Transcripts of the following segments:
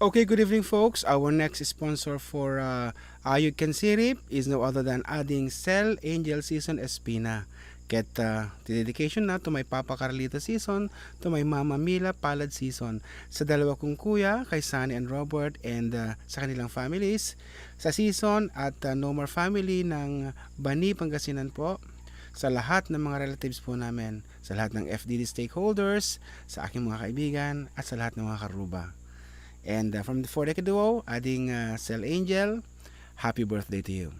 Okay, good evening, folks. Our next sponsor for You Can Sirip is no other than Ading Cell Angel Season Espina. Get the dedication na to my Papa Carlito season, to my Mama Mila Palad season. Sa dalawa kong kuya, kay Sunny and Robert, and sa kanilang families. Sa season at No More Family ng Bani, Pangasinan po. Sa lahat ng mga relatives po namin. Sa lahat ng FDD Stakeholders, sa aking mga kaibigan, at sa lahat ng mga karuba. And from the 4-decade duo, Ading Cell Angel, happy birthday to you.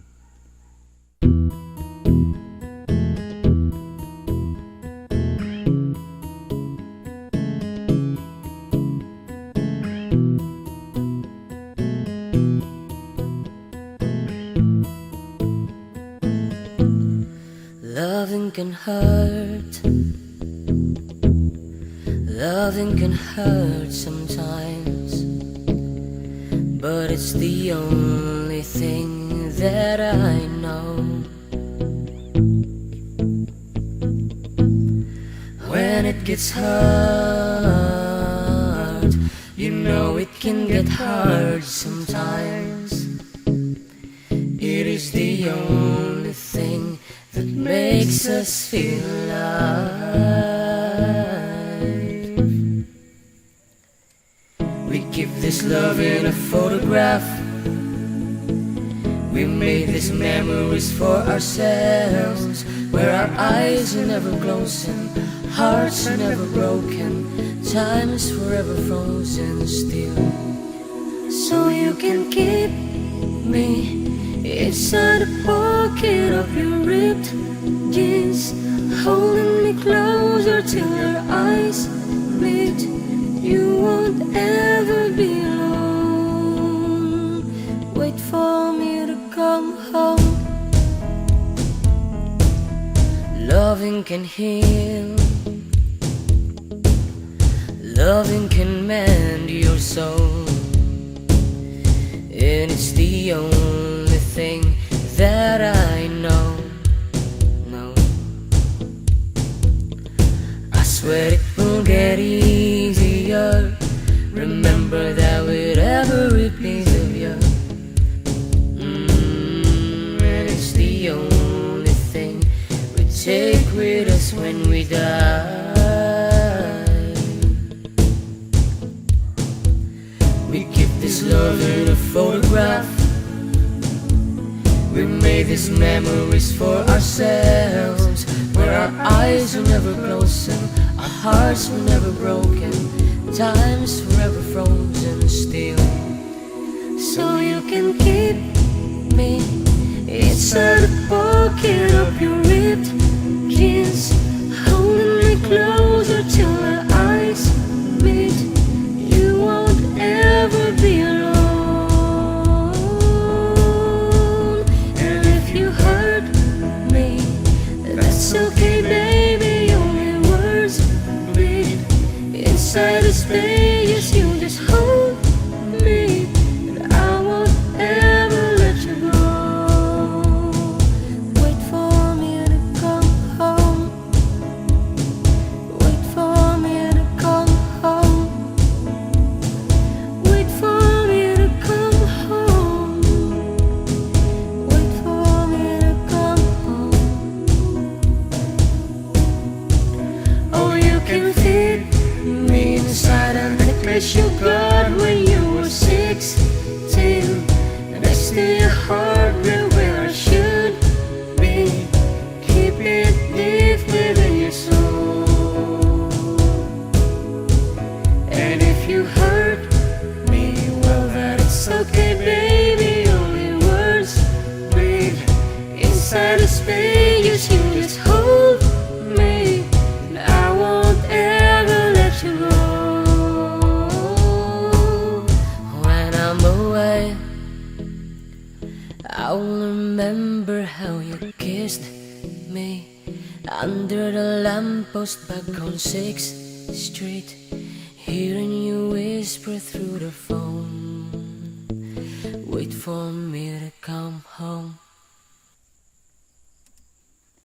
Loving can hurt. Loving can hurt sometimes, but it's the only thing that I know. When it gets hard, you know it can get hard sometimes. It is the only thing that makes us feel alive. We keep this love in a photograph. We made these memories for ourselves, where our eyes are never closing, hearts are never broken, time is forever frozen still. So you can keep me inside the pocket of your ripped jeans, holding me closer till your eyes meet. You won't ever be alone. Wait for me to come home. Loving can heal. Loving can mend your soul, and it's the only thing that I know. No, I swear it will get easier. Remember that with every piece of you, and it's the only thing we take with us when we die. We keep this love in a photograph. We made these memories for ourselves, where our eyes are never closing, our hearts were never broken, time's forever frozen still. So you can keep me inside the pocket of your ripped jeans, holding me closer till our eyes meet. You won't ever be alone. It's okay, baby, only words bleed inside the space. You just hold me, and I won't ever let you go. Wait for me to come home. Wait for me to come home. Wait for me to come home. Wait for me to come home. You can fit me inside a necklace you got when you were 16, next to your heart, right where I should be. Keep it deep within your soul. And if you hurt me, well, that it's okay, baby. Only words bleed inside the space. You just hold me, and I won't ever let you go. When I'm away, I will remember how you kissed me under the lamppost back on 6th Street, hearing you whisper through the phone. Wait for me to come home.